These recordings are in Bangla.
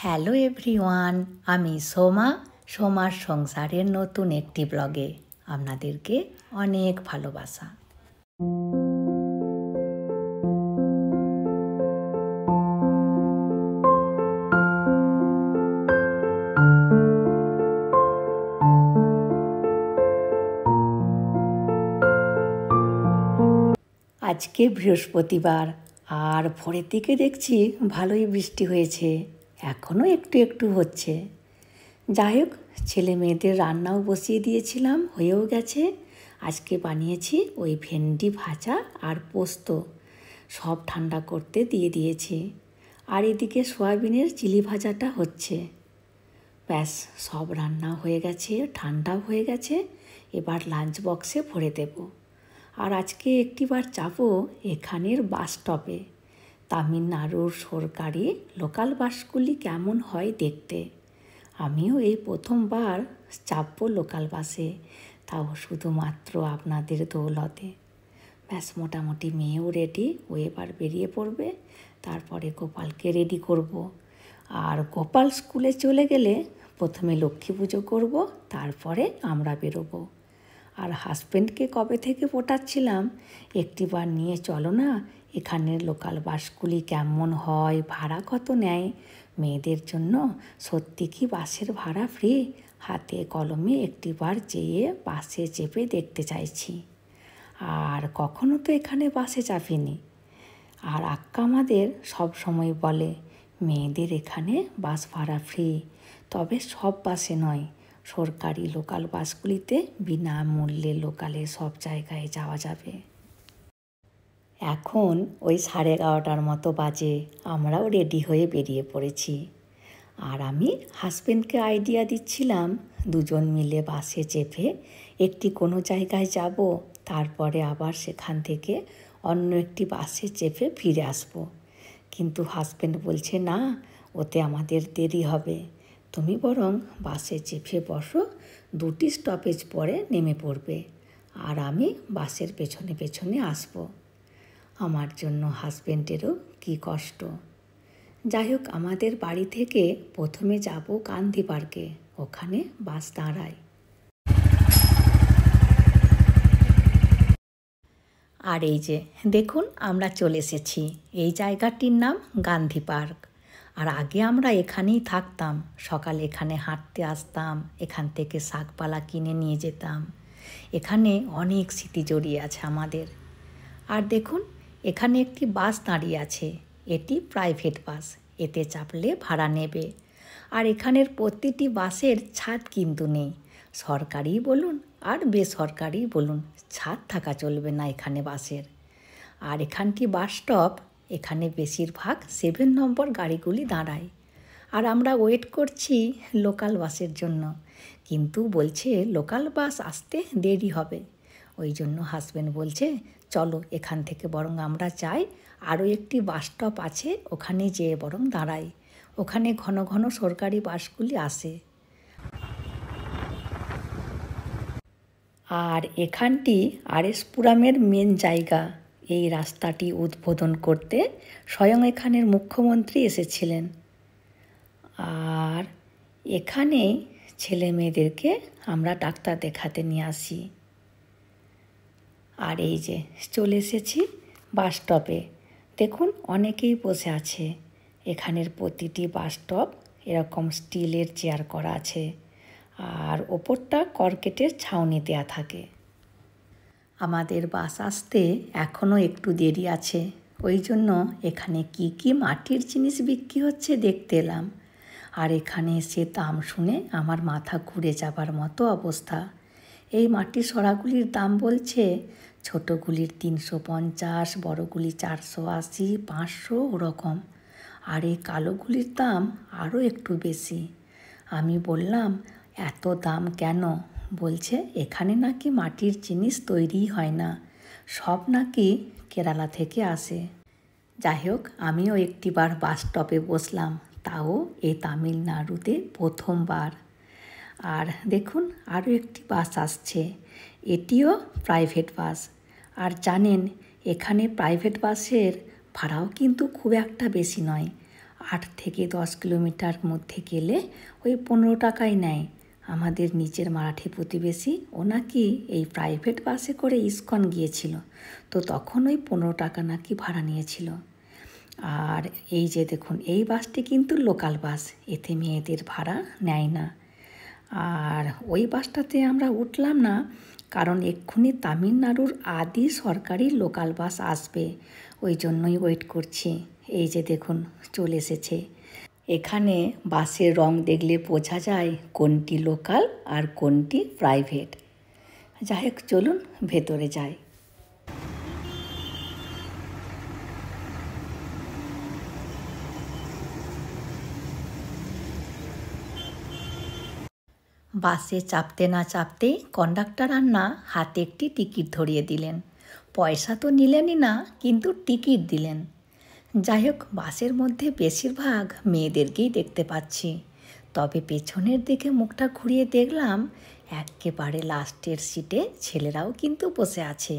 হ্যালো এভরিওয়ান, আমি সোমার সংসারের নতুন একটি ব্লগে আপনাদেরকে অনেক ভালোবাসা। আজকে বৃহস্পতিবার, আর ভোরের দিকে দেখছি ভালোই বৃষ্টি হয়েছে, এখনও একটু একটু হচ্ছে। যাই হোক, ছেলে মেয়েদের রান্নাও বসিয়ে দিয়েছিলাম, হয়েও গেছে। আজকে বানিয়েছি ওই ভেন্ডি ভাজা আর পোস্ত, সব ঠান্ডা করতে দিয়ে দিয়েছি। আর এদিকে সয়াবিনের চিলি ভাজাটা হচ্ছে। ব্যাস, সব রান্না হয়ে গেছে, ঠান্ডাও হয়ে গেছে। এবার লাঞ্চ বক্সে ভরে দেব। আর আজকে একটিবার যাব এখানের বাস স্টপে। তামিলনাড়ুর সরকারি লোকাল বাসগুলি কেমন হয় দেখতে। আমিও এই প্রথমবার চাপবো লোকাল বাসে, তাও শুধুমাত্র আপনাদের দৌলতে। ব্যাস, মোটামুটি মেয়েও রেডি, ও এবার বেরিয়ে পড়বে। তারপরে গোপালকে রেডি করব। আর গোপাল স্কুলে চলে গেলে প্রথমে লক্ষ্মী পুজো করব, তারপরে আমরা বেরোবো। আর হাজব্যান্ডকে কবে থেকে পটাচ্ছিলাম, একটিবার নিয়ে চলো না, এখানের লোকাল বাসগুলি কেমন হয়, ভাড়া কত নেয়, মেয়েদের জন্য সত্যি কি বাসের ভাড়া ফ্রি? হাতে কলমে একটিবার যেয়ে বাসে চেপে দেখতে চাইছি। আর কখনো তো এখানে বাসে চাপিনি। আর আক্কা আমাদের সব সময় বলে মেয়েদের এখানে বাস ভাড়া ফ্রি, তবে সব বাসে নয়, সরকারি লোকাল বাসগুলিতে বিনামূল্যে লোকালে সব জায়গায় যাওয়া যাবে। এখন ওই 11:30টার মতো বাজে, আমরাও রেডি হয়ে বেরিয়ে পড়েছি। আর আমি হাজব্যান্ডকে আইডিয়া দিচ্ছিলাম, দুজন মিলে বাসে চেপে একটি কোনো জায়গায় যাব, তারপরে আবার সেখান থেকে অন্য একটি বাসে চেপে ফিরে আসব। কিন্তু হাজব্যান্ড বলছে না, ওতে আমাদের দেরি হবে, তুমি বরং বাসে চেপে বসো, 2টি স্টপেজ পরে নেমে পড়বে, আর আমি বাসের পেছনে পেছনে আসব। আমার জন্য হাজব্যান্ডেরও কী কষ্ট। যাই হোক, আমাদের বাড়ি থেকে প্রথমে যাব গান্ধী পার্কে, ওখানে বাস দাঁড়ায়। আর এই যে দেখুন, আমরা চলে এসেছি। এই জায়গাটির নাম গান্ধী পার্ক। আর আগে আমরা এখানেই থাকতাম, সকালে এখানে হাঁটতে আসতাম, এখান থেকে শাকপালা কিনে নিয়ে যেতাম। এখানে অনেক স্মৃতি জড়িয়ে আছে আমাদের। আর দেখুন, এখানে একটি বাস দাঁড়িয়ে আছে, এটি প্রাইভেট বাস, এতে চাপলে ভাড়া নেবে। আর এখানের প্রতিটি বাসের ছাদ কিন্তু নেই, সরকারি বলুন আর বেসরকারি বলুন, ছাদ থাকা চলবে না এখানে বাসের। আর এখানটি বাস স্টপ, এখানে বেশিরভাগ 7 নম্বর গাড়িগুলি দাঁড়ায়। আর আমরা ওয়েট করছি লোকাল বাসের জন্য, কিন্তু বলছে লোকাল বাস আসতে দেরি হবে। ওই জন্য হাজব্যান্ড বলছে চলো এখান থেকে বরং আমরা যাই, আরও একটি বাস স্টপ আছে, ওখানে যেয়ে বরং দাঁড়াই, ওখানে ঘন ঘন সরকারি বাসগুলি আসে। আর এখানটি RS পুরমের মেন জায়গা। এই রাস্তাটি উদ্বোধন করতে স্বয়ং এখানের মুখ্যমন্ত্রী এসেছিলেন। আর এখানে ছেলে মেয়েদেরকে আমরা ডাক্তার দেখাতে নিয়ে আসি। আর এই যে চলে এসেছি বাস স্টপে, দেখুন অনেকেই বসে আছে। এখানের প্রতিটি বাস স্টপ এরকম স্টিলের চেয়ার করা আছে, আর ওপরটা কর্কেটের ছাউনি দেওয়া থাকে। আমাদের বাস আসতে এখনও একটু দেরি আছে, ওই জন্য এখানে কি কি মাটির জিনিস বিক্রি হচ্ছে দেখতে এলাম। আর এখানে এসে দাম শুনে আমার মাথা ঘুরে যাবার মতো অবস্থা। এই মাটির সরাগুলির দাম বলছে ছোটোগুলির 350, বড়গুলি 480, 500 ওরকম। আর এই কালোগুলির দাম আরও একটু বেশি। আমি বললাম এত দাম কেন? বলছে এখানে নাকি মাটির জিনিস তৈরি হয় না, সব নাকি কেরালা থেকে আসে। যাই হোক, আমিও একটিবার বাস স্টপে বসলাম, তাও এই তামিলনাড়ুতে প্রথমবার। আর দেখুন আরও একটি বাস আসছে, এটিও প্রাইভেট বাস। আর জানেন, এখানে প্রাইভেট বাসের ভাড়াও কিন্তু খুব একটা বেশি নয়। 8 থেকে 10 কিলোমিটার মধ্যে গেলে ওই 15 টাকাই নেয়। আমাদের নিচের মারাঠি প্রতিবেশী ও নাকি এই প্রাইভেট বাসে করে ইস্কন গিয়েছিল, তো তখন ওই 15 টাকা নাকি ভাড়া নিয়েছিল। আর এই যে দেখুন, এই বাসটি কিন্তু লোকাল বাস, এতে মেয়েদের ভাড়া নেয় না। আর ওই বাসটাতে আমরা উঠলাম না, কারণ এক্ষুনি তামিলনাড়ুর আদি সরকারি লোকাল বাস আসবে, ওই জন্যই ওয়েট করছি। এই যে দেখুন চলে এসেছে। এখানে বাসের রং দেখলে বোঝা যায় কোনটি লোকাল আর কোনটি প্রাইভেট। যাই হোক, চলুন ভেতরে যাই। বাসে চাপতে না চাপতেই কন্ডাক্টর আন্না হাতে একটি টিকিট ধরিয়ে দিলেন। পয়সা তো নিলেনই না, কিন্তু টিকিট দিলেন। যাই হোক, বাসের মধ্যে বেশিরভাগ মেয়েদেরকেই দেখতে পাচ্ছি, তবে পেছনের দিকে মুখটা ঘুরিয়ে দেখলাম একেবারে লাস্টের সিটে ছেলেরাও কিন্তু বসে আছে।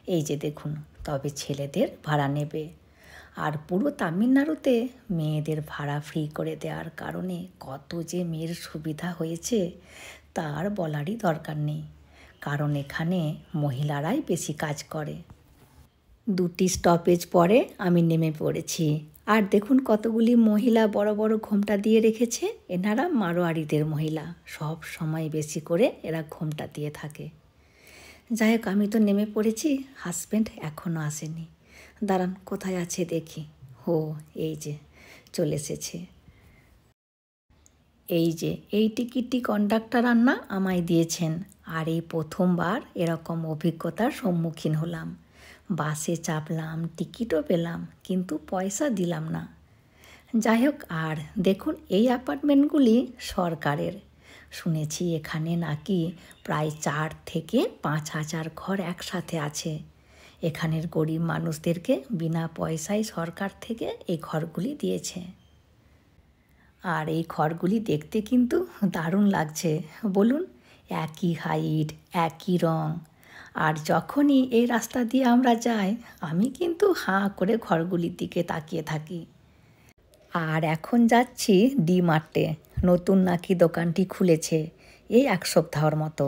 এই যে দেখুন, তবে ছেলেদের ভাড়া নেবে। আর পুরো তামিলনাড়ুতে মেয়েদের ভাড়া ফ্রি করে দেওয়ার কারণে কত যে মেয়ের সুবিধা হয়েছে তার বলারই দরকার নেই, কারণ এখানে মহিলারাই বেশি কাজ করে। 2টি স্টপেজ পরে আমি নেমে পড়েছি। আর দেখুন কতগুলি মহিলা বড় বড় ঘোমটা দিয়ে রেখেছে। এনারা মারোয়ারিদের মহিলা, সব সময় বেশি করে এরা ঘোমটা দিয়ে থাকে। যাই হোক, আমি তো নেমে পড়েছি, হাজব্যান্ড এখনও আসেনি। দাঁড়ান, কোথায় আছে দেখি। এই যে চলে এসেছে। এই যে এই টিকিটটি কন্ডাক্টর আন্না আমায় দিয়েছেন। আর এই প্রথমবার এরকম অভিজ্ঞতার সম্মুখীন হলাম। বাসে চাপলাম, টিকিটও পেলাম, কিন্তু পয়সা দিলাম না। যাই হোক, আর দেখুন এই অ্যাপার্টমেন্টগুলি সরকারের। শুনেছি এখানে নাকি প্রায় 4 থেকে 5 হাজার ঘর একসাথে আছে। এখানের গরিব মানুষদেরকে বিনা পয়সায় সরকার থেকে এই ঘরগুলি দিয়েছে। আর এই ঘরগুলি দেখতে কিন্তু দারুণ লাগছে, বলুন। একই হাইট, একই রং। আর যখনই এই রাস্তা দিয়ে আমরা যাই, আমি কিন্তু হাঁ করে ঘরগুলির দিকে তাকিয়ে থাকি। আর এখন যাচ্ছি ডি-মার্টে, নতুন নাকি দোকানটি খুলেছে এই 1 সপ্তাহর মতো।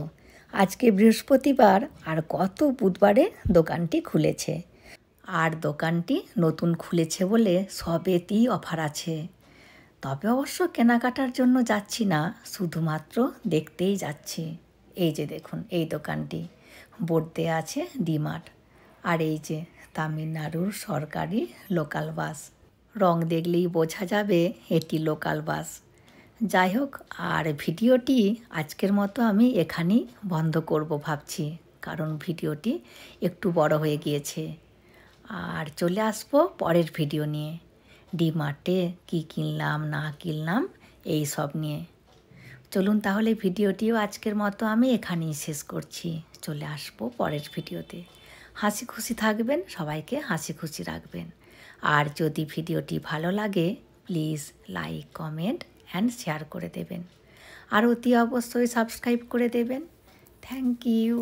আজকে বৃহস্পতিবার, আর গত বুধবারে দোকানটি খুলেছে। আর দোকানটি নতুন খুলেছে বলে সবেতেই অফার আছে। তবে অবশ্য কেনাকাটার জন্য যাচ্ছি না, শুধুমাত্র দেখতেই যাচ্ছি। এই যে দেখুন, এই দোকানটি বোর্ড দেওয়া আছে ডি-মার্ট। আর এই যে তামিলনাড়ুর সরকারি লোকাল বাস, রং দেখলেই বোঝা যাবে এটি লোকাল বাস। যাই হোক, আর ভিডিওটি আজকের মতো আমি এখানেই বন্ধ করব ভাবছি, কারণ ভিডিওটি একটু বড় হয়ে গিয়েছে। আর চলে আসবো পরের ভিডিও নিয়ে, ডি-মার্টে কী কিনলাম না কিনলাম এই সব নিয়ে। চলুন তাহলে ভিডিওটিও আজকের মতো আমি এখানেই শেষ করছি। চলে আসবো পরের ভিডিওতে। হাসি খুশি থাকবেন, সবাইকে হাসি খুশি রাখবেন। আর যদি ভিডিওটি ভালো লাগে please like, comment and share করে দেবেন। আর অতি অবশ্যই সাবস্ক্রাইব করে দেবেন। Thank you.